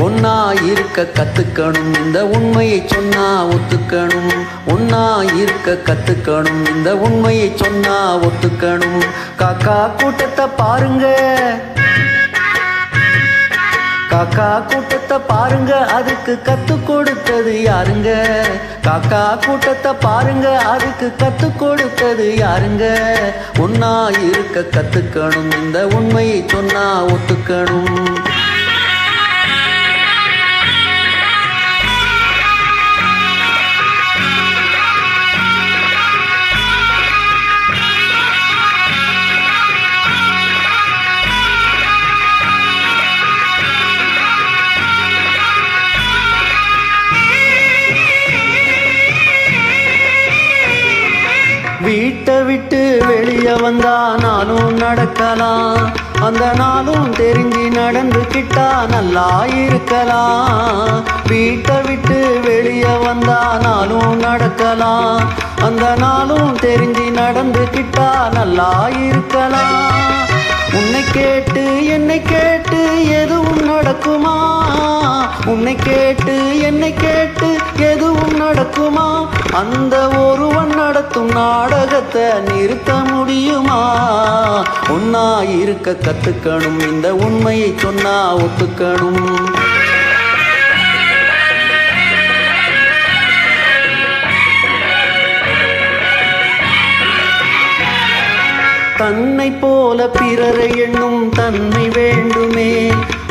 ஒன்னா இருக்க கத்துக்கணும், இந்த உண்மையை சொன்னா ஒத்துக்கணும். ஒன்னா இருக்க கத்துக்கணும், இந்த உண்மையை சொன்னா ஒத்துக்கணும். காக்கா கூட்டத்தை பாருங்க, காக்கா கூட்டத்தை பாருங்க, அதுக்கு கத்து கொடுத்தது யாருங்க? காக்கா கூட்டத்தை பாருங்க, அதுக்கு கத்து கொடுத்தது யாருங்க? ஒன்னா இருக்க கத்துக்கணும், இந்த உண்மையை சொன்னா ஒத்துக்கணும். வீட்டை விட்டு வெளியே வந்தா நானும் நடக்கலாம், அந்த நாளும் தெரிஞ்சு நடந்துக்கிட்டா நல்லா இருக்கலாம். வீட்டை விட்டு வெளியே வந்தா நானும் நடக்கலாம், அந்த நாளும் தெரிஞ்சு நடந்துக்கிட்டா நல்லா இருக்கலாம். உன்னை கேட்டு என்னை கேட்டு எதுவும் நடக்குமா? உன்னை கேட்டு என்னை கேட்டு எதுவும் நடக்குமா? அந்த ஒருவன் நடத்தும் நாடகத்தை நிறுத்த முடியுமா? ஒன்னா இருக்க கத்துக்கணும், இந்த உண்மையை சொன்னா ஒத்துக்கணும். தன்னை போல பிறரை எண்ணும் தன்மை வேண்டுமே,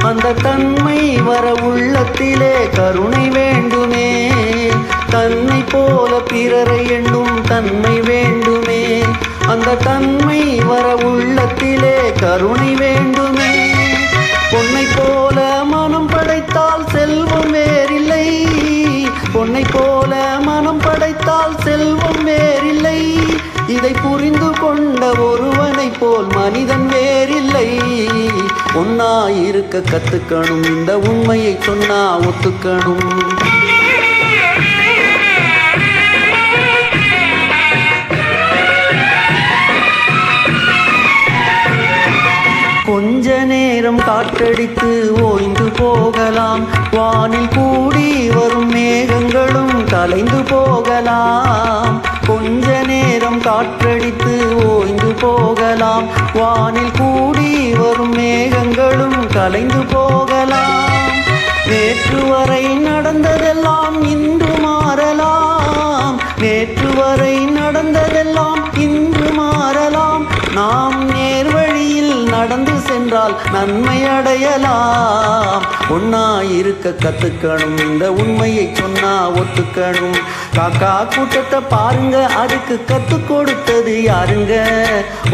அந்த தன்மை வர உள்ளத்திலே கருணை வேண்டுமே. தன்னை போல பிறரை எண்ணும் தன்மை வேண்டுமே, அந்த தன்மை வர உள்ளத்திலே கருணை வேண்டுமே. பொன்னை போல மனம் படைத்தால் செல்வம் வேறில்லை, பொன்னை போல மனம் படைத்தால் செல்வம் வேறில்லை. இதை புரிந்து கொண்ட ஒருவனை போல் மனிதன் வேறில்லை. ஒன்னா இருக்க கத்துக்கணும், இந்த உண்மையை சொன்னா ஒத்துக்கணும். கொஞ்ச நேரம் காற்றடித்து ஓய்ந்து போகலாம், வானில் கூடி வரும் மேகங்களும் கலைந்து போகலாம். கொஞ்ச நேரம் காற்றடித்து ஓய்ந்து போகலாம், வானில் கூடி வரும் மேகங்களும் கலைந்து போகலாம். நேற்று வரை நடந்ததெல்லாம் இன்று மாறலாம், நேற்று வரை நடந்ததெல்லாம் இன்று மாறலாம். நாம் நேர்வழியில் நடந்து சென்றால் நன்மை அடையலாம். ஒன்னா இருக்க கத்துக்கணும், இந்த உண்மையை சொன்னா ஒத்துக்கணும். காக்கா கூட்டத்தை பாருங்க, அதுக்கு கத்து கொடுத்தது யாருங்க?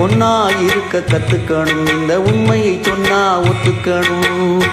ஒன்னா இருக்க கத்துக்கணும், இந்த உண்மையை சொன்னா ஒத்துக்கணும்.